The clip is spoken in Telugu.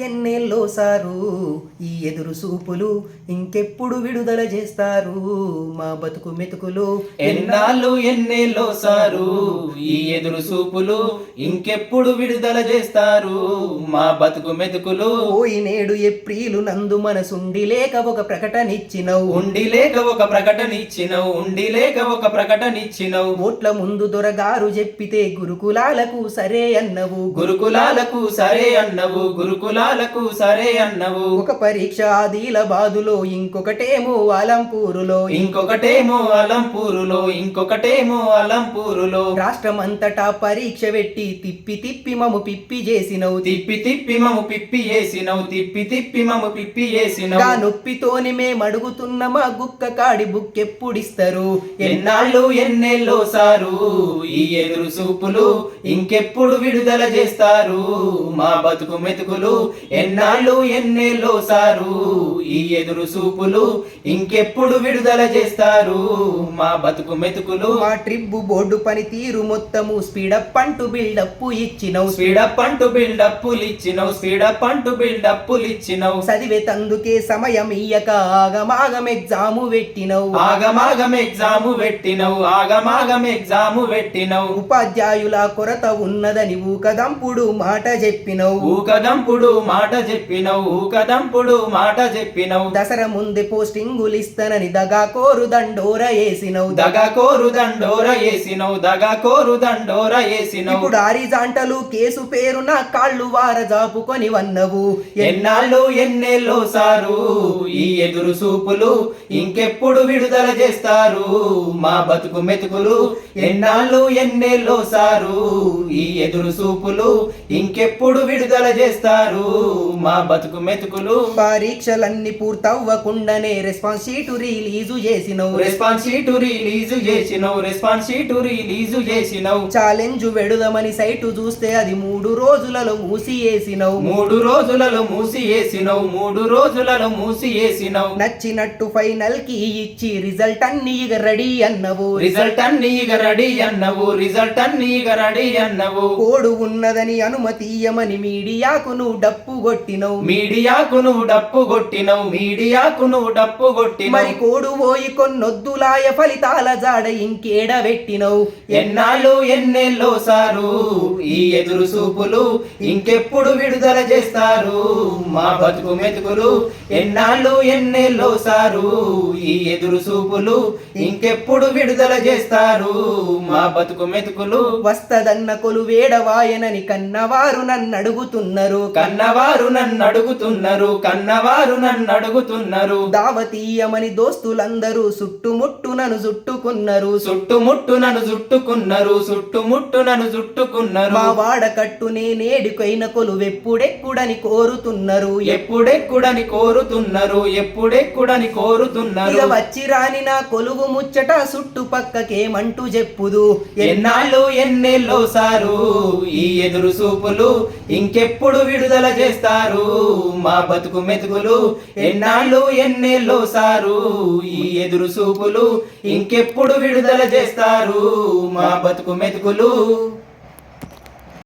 ఎన్నేళ్ళో సారు ఈ ఎదురు సూపులు ఇంకెప్పుడు విడుదల చేస్తారు మా బతుకు మెతుకులు. ఎన్నాళ్ళు ఎన్నేళ్ళో సారు ఈ ఎదురు సూపులు ఇంకెప్పుడు విడుదల చేస్తారు మా బతుకు మెతుకులు. పోయినేడు ఏప్రిలు నందు మనసుండి లేక ఒక ప్రకటనిచ్చినవు, ఉండి లేక ఒక ప్రకటనిచ్చినవు, ఉండి లేక ఒక ప్రకటనిచ్చినవు. ఓట్ల ముందు దొరగారు చెప్పితే గురుకులాలకు సరే అన్నవు, గురుకులాలకు సరే అన్నవు, గురుకులాలకు సరే అన్నవు. ఒక పరీక్ష ఆదిలాబాదులో, ఇంకొకటేమో అలంపూరులో, ఇంకొకటేమో అలంపూరులో, ఇంకొకటేమో అలంపూరులో. రాష్ట్రమంతటా పరీక్ష పెట్టి తిప్పి తిప్పి మము పిప్పి చేసినవు, తిప్పి తిప్పి మము పిప్పి చేసినవు, తిప్పి తిప్పి మము పిప్పి చేసినవు. గా నొప్పితోని మేమడుగుతున్నమా గుక్క కాడి బుక్కెప్పుడిస్తారు. ఎన్నాళ్ళు ఎన్నేళ్ళో సారు ఈ ఎదురు సూపులు ఇంకెప్పుడు విడుదల చేస్తారు మా బతుకు మెతుకులు. ఎన్నాళ్ళు ఎన్నేళ్ళో సారు ఈ ఎదురు సూపులు ఇంకెప్పుడు విడుదల చేస్తారు మా బతుకు మెతుకులు. మా ట్రిప్ బోర్డు పనితీరు మొత్తము స్పీడప్ అంటూ బిల్డప్ ఇచ్చినవు, స్పీడప్ అంటూ బిల్డప్పులు ఇచ్చినవు, స్పీడప్ అంటూ బిల్డప్పులు ఇచ్చినవు. చదివే తందుకే సమయం ఇయ్యక ఆగమాగం ఎగ్జాము పెట్టినవు, ఆగమాగం ఎగ్జాము పెట్టినవు, ఆగమాగం ఎగ్జాము పెట్టినవు. ఉపాధ్యాయుల కొరత ఉన్నదని ఊకదంపుడు మాట చెప్పినవు, ఊకదంపుడు మాట చెప్పినవు, ఊకదంపుడు మాట చెప్పినవు. దసరా ముందే పోస్టింగులు ఇస్తానని దగాకోరు దండోర వేసినవు, దగాకోరు దండోర వేసినవు, దగాకోరు దండోర వేసినవు. ఇప్పుడు ఆరిజాంటలు కేసు పేరున కాళ్ళు వార జాపుకొని వన్నవు. ఎన్నాళ్ళు ఎన్నేళ్ళో సారు ఈ ఎదురు సూపులు ఇంకెప్పుడు విడుదల చేస్తారు మా బతుకు మెతుకులు. ఎన్నాళ్ళు ఎన్నేళ్ళో సారు ఈ ఎదురు సూపులు ఇంకెప్పుడు విడుదల చేస్తారు మా బతుకు మెతుకులు. పరీక్షలన్నీ పూర్తవ్వకుండానే రెస్పాన్స్ షీటు రిలీజు చేసినవు, రెస్పాన్స్ షీటు రిలీజు చేసినవు, రెస్పాన్స్ షీటు రిలీజు చేసినవు. ఛాలెంజ్ వెడుదమని సైటు చూస్తే అది 3 రోజులలో మూసి వేసినవు, 3 రోజులలో మూసి వేసినవు, 3 రోజులలో మూసి వేసినవు. నచ్చినట్టు ఫైనల్ కి ఇచ్చి రిజల్ట్ అన్ని ఇక రెడీ అన్నవు, రిజల్ట్ అన్ని ఇక రెడీ అన్నవు, రిజల్ట్ అన్ని ఇక రెడీ అన్నవు. కోడు ఉన్నదని అనుమతియమని మీడియాకు నువ్వు డప్పు కొట్టినవు, మీడియాకు నువ్వు డప్పు కొట్టినవు, మీడియాకు నువ్వు డప్పు కొట్టినవు. మరి కోడు పోయి కొన్నొద్దులాయ ఫలితాల జాడ ఇంకేడ పెట్టినవు. ఎన్నాళ్ళు ఎన్నేళ్ళో సారు ఈ ఎదురు సూపులు ఇంకెప్పుడు విడుదల చేస్తారు మా బతుకు మెతుకులు. ఎన్నాళ్ళు ఎన్నేళ్ళో సారు ఈ ఎదురు సూపులు ఇంకెప్పుడు విడుదల చేస్తారు మా బతుకు మెతుకులు. వస్తదన్న కొలు వేడవాయనని కన్నవారు నన్ను అడుగుతున్నారు, కన్నవారు నన్ను అడుగుతున్నారు, కన్నవారు నన్ను అడుగుతున్నారు. దావతీయమని దోస్తులందరూ చుట్టుముట్టు నన్ను చుట్టుకున్నారు, చుట్టుముట్టు నన్ను చుట్టుకున్నారు, చుట్టుముట్టు నన్ను చుట్టుకున్నారు. మా వాడకట్టు నేనేడుకైన కొలువెప్పుడెక్కుడని కోరుతున్నారు, ఎప్పుడెక్కుడని కోరుతున్నారు, ఎప్పుడెక్కుడని కోరుతున్నారు. ఇక వచ్చి రాని నా కొలువు ముచ్చట చుట్టుపక్కకేమంటూ చెప్పుదు. ఎన్నాళ్ళు ఎన్నేళ్ళో సారు ఈ ఎదురు సూపులు ఇంకెప్పుడు విడుదల చేస్తారు మా బతుకు మెతుకులు. ఎన్నాళ్ళు ఎన్నేళ్ళో సారు ఈ ఎదురు సూపులు ఇంకెప్పుడు విడుదల చేస్తారు మా బతుకు మెతుకులు.